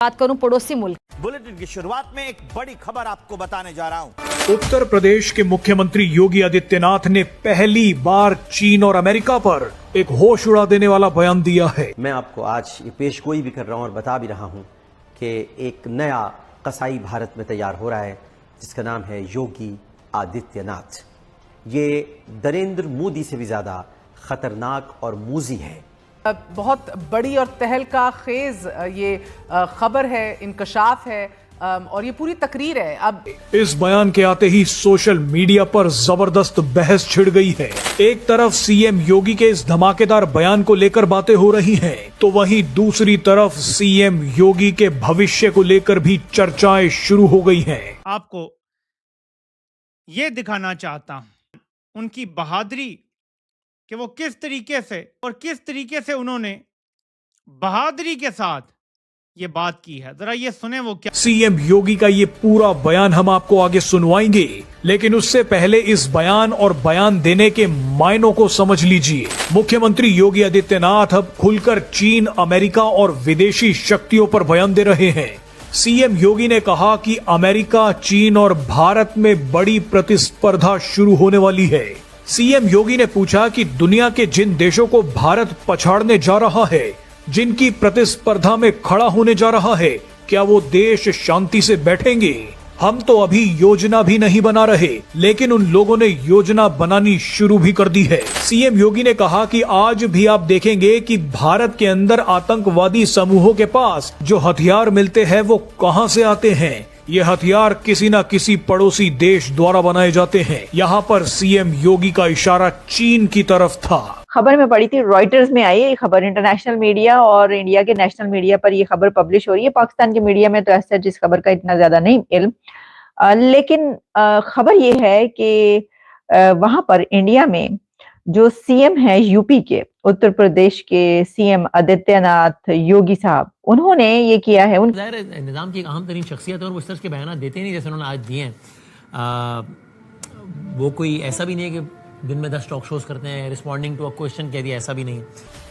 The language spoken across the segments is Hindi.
बात करूं पड़ोसी मुल्क। बुलेटिन की शुरुआत में एक बड़ी खबर आपको बताने जा रहा हूं। उत्तर प्रदेश के मुख्यमंत्री योगी आदित्यनाथ ने पहली बार चीन और अमेरिका पर एक होश उड़ा देने वाला बयान दिया है। मैं आपको आज ये पेशगोई भी कर रहा हूं और बता भी रहा हूं कि एक नया कसाई भारत में तैयार हो रहा है जिसका नाम है योगी आदित्यनाथ। ये नरेंद्र मोदी से भी ज्यादा खतरनाक और मूजी है। बहुत बड़ी और तहलका खेज ये खबर है, इंकशाफ है और ये पूरी तकरीर है। अब इस बयान के आते ही सोशल मीडिया पर जबरदस्त बहस छिड़ गई है। एक तरफ सीएम योगी के इस धमाकेदार बयान को लेकर बातें हो रही हैं, तो वहीं दूसरी तरफ सीएम योगी के भविष्य को लेकर भी चर्चाएं शुरू हो गई हैं। आपको ये दिखाना चाहता हूं उनकी बहादुरी कि वो किस तरीके से उन्होंने बहादुरी के साथ ये बात की है। जरा ये सुने वो क्या। सीएम योगी का ये पूरा बयान हम आपको आगे सुनवाएंगे, लेकिन उससे पहले इस बयान और बयान देने के मायनों को समझ लीजिए। मुख्यमंत्री योगी आदित्यनाथ अब खुलकर चीन, अमेरिका और विदेशी शक्तियों पर बयान दे रहे हैं। सीएम योगी ने कहा कि अमेरिका, चीन और भारत में बड़ी प्रतिस्पर्धा शुरू होने वाली है। सीएम योगी ने पूछा कि दुनिया के जिन देशों को भारत पछाड़ने जा रहा है, जिनकी प्रतिस्पर्धा में खड़ा होने जा रहा है, क्या वो देश शांति से बैठेंगे? हम तो अभी योजना भी नहीं बना रहे, लेकिन उन लोगों ने योजना बनानी शुरू भी कर दी है। सीएम योगी ने कहा कि आज भी आप देखेंगे कि भारत के अंदर आतंकवादी समूहों के पास जो हथियार मिलते हैं वो कहां से आते हैं। ये हथियार किसी न किसी पड़ोसी देश द्वारा बनाए जाते हैं। यहाँ पर सीएम योगी का इशारा चीन की तरफ था। खबर में पड़ी थी, रॉयटर्स में आई ये खबर, इंटरनेशनल मीडिया और इंडिया के नेशनल मीडिया पर ये खबर पब्लिश हो रही है। पाकिस्तान के मीडिया में तो ऐसा जिस खबर का इतना ज्यादा नहीं इल्म, लेकिन खबर ये है कि वहां पर इंडिया में जो सीएम है यूपी के, उत्तर प्रदेश के सीएम आदित्यनाथ योगी साहब, उन्होंने ये किया है। निजाम की एक अहम तरीन शख्सियत है और वो इस तरह के बयान देते नहीं जैसे उन्होंने आज दिए हैं। वो कोई ऐसा भी नहीं है कि दिन में 10 टॉक शोज करते हैं, रिस्पॉन्डिंग टू अ क्वेश्चन कह दिया, ऐसा भी नहीं।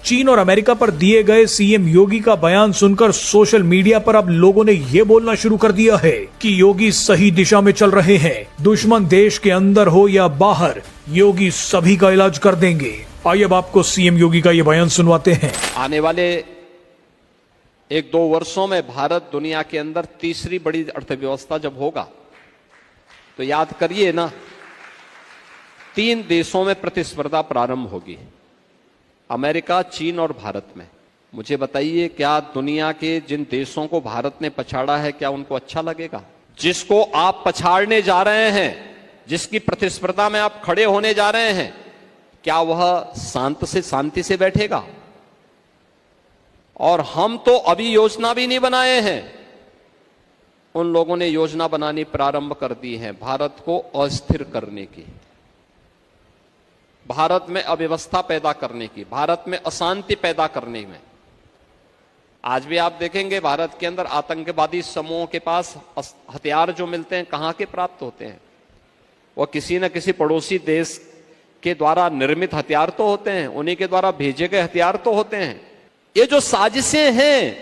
चीन और अमेरिका पर दिए गए सीएम योगी का बयान सुनकर सोशल मीडिया पर अब लोगों ने ये बोलना शुरू कर दिया है कि योगी सही दिशा में चल रहे हैं। दुश्मन देश के अंदर हो या बाहर, योगी सभी का इलाज कर देंगे। आइए अब आपको सीएम योगी का ये बयान सुनवाते हैं। आने वाले 1-2 वर्षों में भारत दुनिया के अंदर तीसरी बड़ी अर्थव्यवस्था जब होगा, तो याद करिए ना, 3 देशों में प्रतिस्पर्धा प्रारंभ होगी, अमेरिका, चीन और भारत में। मुझे बताइए, क्या दुनिया के जिन देशों को भारत ने पछाड़ा है, क्या उनको अच्छा लगेगा? जिसको आप पछाड़ने जा रहे हैं, जिसकी प्रतिस्पर्धा में आप खड़े होने जा रहे हैं, क्या वह शांति से बैठेगा? और हम तो अभी योजना भी नहीं बनाए हैं, उन लोगों ने योजना बनानी प्रारंभ कर दी है भारत को अस्थिर करने की, भारत में अव्यवस्था पैदा करने की, भारत में अशांति पैदा करने में। आज भी आप देखेंगे भारत के अंदर आतंकवादी समूहों के पास हथियार जो मिलते हैं, कहां के प्राप्त होते हैं? वो किसी न किसी पड़ोसी देश के द्वारा निर्मित हथियार तो होते हैं, उन्हीं के द्वारा भेजे गए हथियार तो होते हैं। ये जो साजिशें हैं,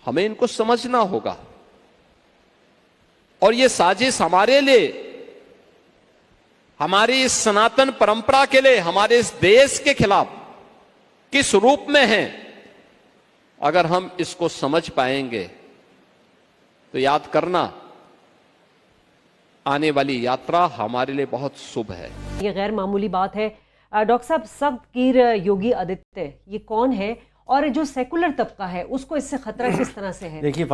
हमें इनको समझना होगा। और ये साजिश हमारे लिए, हमारी इस सनातन परंपरा के लिए, हमारे इस देश के खिलाफ किस रूप में है, अगर हम इसको समझ पाएंगे तो याद करना, आने वाली यात्रा हमारे लिए बहुत शुभ है। ये गैर मामूली बात है। डॉक्टर साहब, सबकीर योगी आदित्य ये कौन है और जो सेकुलर तबका है उसको इससे खतरा किस तरह से है? देखिए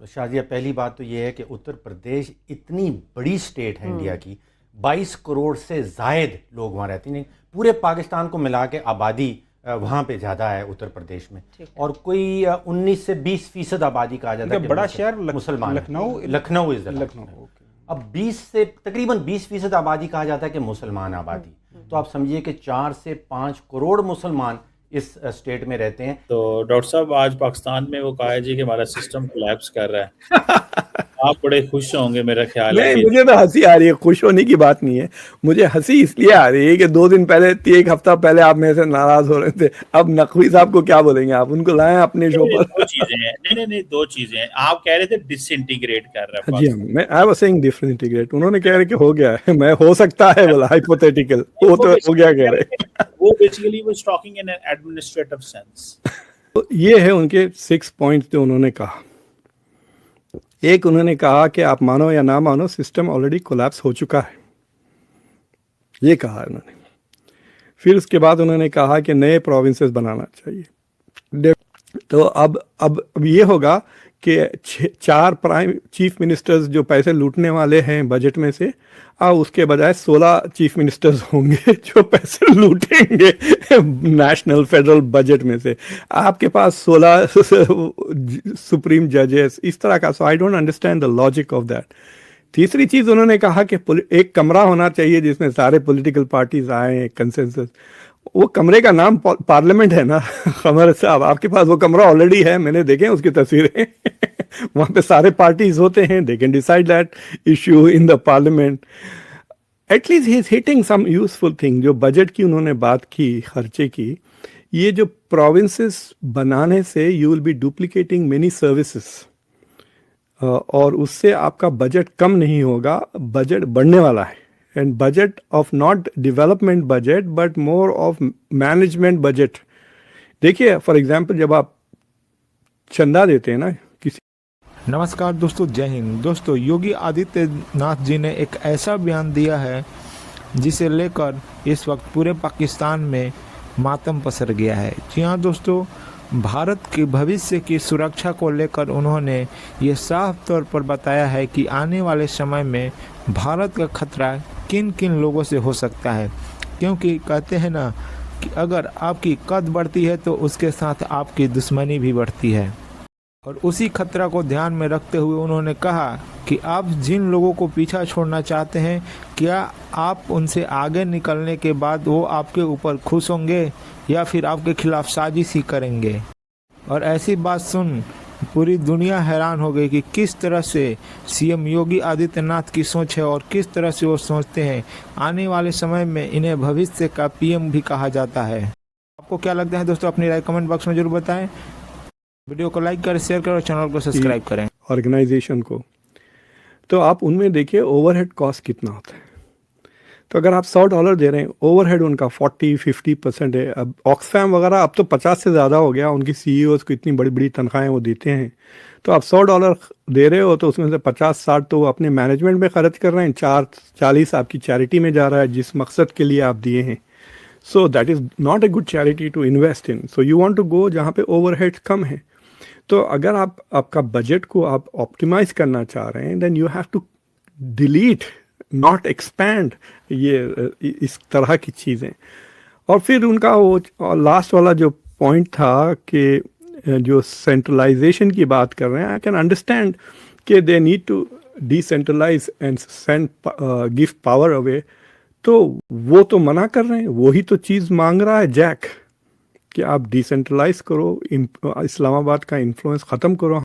शाजिया, पहली बात तो ये है कि उत्तर प्रदेश इतनी बड़ी स्टेट है इंडिया की, 22 करोड़ से जायद लोग वहाँ रहते हैं। पूरे पाकिस्तान को मिला के आबादी वहाँ पे ज़्यादा है उत्तर प्रदेश में, और कोई 19 से 20% आबादी कहा जाता है। बड़ा शहर मुसलमान, लखनऊ इज लखनऊ। अब 20 से तकरीबन 20% आबादी कहा जाता है कि मुसलमान आबादी, तो आप समझिए कि 4 से 5 करोड़ मुसलमान इस स्टेट में रहते हैं। तो डॉक्टर साहब, आज पाकिस्तान में वो कहा है जी कि हमारा सिस्टम कोलैप्स कर रहा है। आप बड़े खुश होंगे मेरा ख्याल है नहीं, कि मुझे तो हंसी आ रही है, खुश होने की बात नहीं है। मुझे हंसी इसलिए आ रही है कि 2 दिन पहले, एक हफ्ता पहले आप मेरे से नाराज हो रहे थे। अब नकवी साहब को क्या बोलेंगे आप? उनको लाएं अपने शो पर। दो चीजें हैं, नहीं, 2 चीजें हैं। आप कह रहे थे डिसइंटीग्रेट कर रहा है जी हाँ, मैं आई वाज सेइंग डिसइंटीग्रेट, उन्होंने कह रहे कि हो गया है। मैं हो सकता है बोला, हाइपोथेटिकल, वो तो हो गया कह रहे। वो basically was talking in an administrative sense. तो ये है उनके 6 पॉइंट्स जो उन्होंने कहा। एक, उन्होंने कहा कि आप मानो या ना मानो, सिस्टम ऑलरेडी कोलैप्स हो चुका है, ये कहा है उन्होंने। फिर उसके बाद उन्होंने कहा कि नए प्रोविंसेस बनाना चाहिए। तो अब ये होगा कि 4 प्राइम चीफ मिनिस्टर्स जो पैसे लूटने वाले हैं बजट में से, अब उसके बजाय 16 चीफ मिनिस्टर्स होंगे जो पैसे लूटेंगे नेशनल फेडरल बजट में से। आपके पास 16 सुप्रीम जजेस, इस तरह का। So I don't understand the logic of that. तीसरी चीज उन्होंने कहा कि एक कमरा होना चाहिए जिसमें सारे पॉलिटिकल पार्टीज आए, कंसेंसस। वो कमरे का नाम पार्लियामेंट है ना कमर साहब, आपके पास वो कमरा ऑलरेडी है, मैंने देखे उसकी तस्वीरें वहां पे सारे पार्टीज होते हैं, they can decide that issue in the parliament. At least he is hitting some useful thing. जो बजट की उन्होंने बात की, खर्चे की, ये जो प्रोविंसेस बनाने से you will be duplicating many services, और उससे आपका बजट कम नहीं होगा, बजट बढ़ने वाला है। And budget of not development budget but more of management budget. देखिए फॉर एग्जांपल, जब आप चंदा देते हैं ना किसी। नमस्कार दोस्तों, जय हिंद। दोस्तों, योगी आदित्यनाथ जी ने एक ऐसा बयान दिया है जिसे लेकर इस वक्त पूरे पाकिस्तान में मातम पसर गया है। जी हाँ दोस्तों, भारत के भविष्य की सुरक्षा को लेकर उन्होंने ये साफ तौर पर बताया है कि आने वाले समय में भारत का खतरा किन किन लोगों से हो सकता है। क्योंकि कहते हैं ना कि अगर आपकी कद बढ़ती है तो उसके साथ आपकी दुश्मनी भी बढ़ती है। और उसी खतरा को ध्यान में रखते हुए उन्होंने कहा कि आप जिन लोगों को पीछा छोड़ना चाहते हैं, क्या आप उनसे आगे निकलने के बाद वो आपके ऊपर खुश होंगे या फिर आपके खिलाफ साजिश ही करेंगे। और ऐसी बात सुन पूरी दुनिया हैरान हो गई कि किस तरह से सीएम योगी आदित्यनाथ की सोच है और किस तरह से वो सोचते हैं। आने वाले समय में इन्हें भविष्य का पीएम भी कहा जाता है। आपको क्या लगता है दोस्तों? अपनी राय कमेंट बॉक्स में जरूर बताएं। वीडियो को लाइक करें, शेयर करें और चैनल को सब्सक्राइब करें। ऑर्गेनाइजेशन को तो आप उनमें देखिए ओवरहेड कॉस्ट कितना होता है। तो अगर आप $100 दे रहे हैं, ओवरहेड उनका 40-50% है। अब ऑक्सफैम वगैरह अब तो 50 से ज़्यादा हो गया, उनकी सीईओज को इतनी बड़ी बड़ी तनख्वाहें वो देते हैं। तो आप $100 दे रहे हो तो उसमें से 50-60 तो अपने मैनेजमेंट में खर्च कर रहे हैं, 40 आपकी चैरिटी में जा रहा है जिस मकसद के लिए आप दिए हैं। So that is not a good charity to invest in. So you want to go जहाँ पे ओवरहेड कम है। तो अगर आप आपका बजट को आप ऑप्टिमाइज करना चाह रहे हैं, then you have to delete not expand ये इस तरह की चीज़ें। और फिर उनका वो लास्ट वाला जो पॉइंट था कि जो सेंट्रलाइजेशन की बात कर रहे हैं, आई कैन अंडरस्टैंड कि they need to decentralize and send give power away. तो वो तो मना कर रहे हैं, वही तो चीज़ मांग रहा है जैक कि आप डिसेंट्रलाइज करो, इस्लामाबाद का इन्फ्लुएंस ख़त्म करो।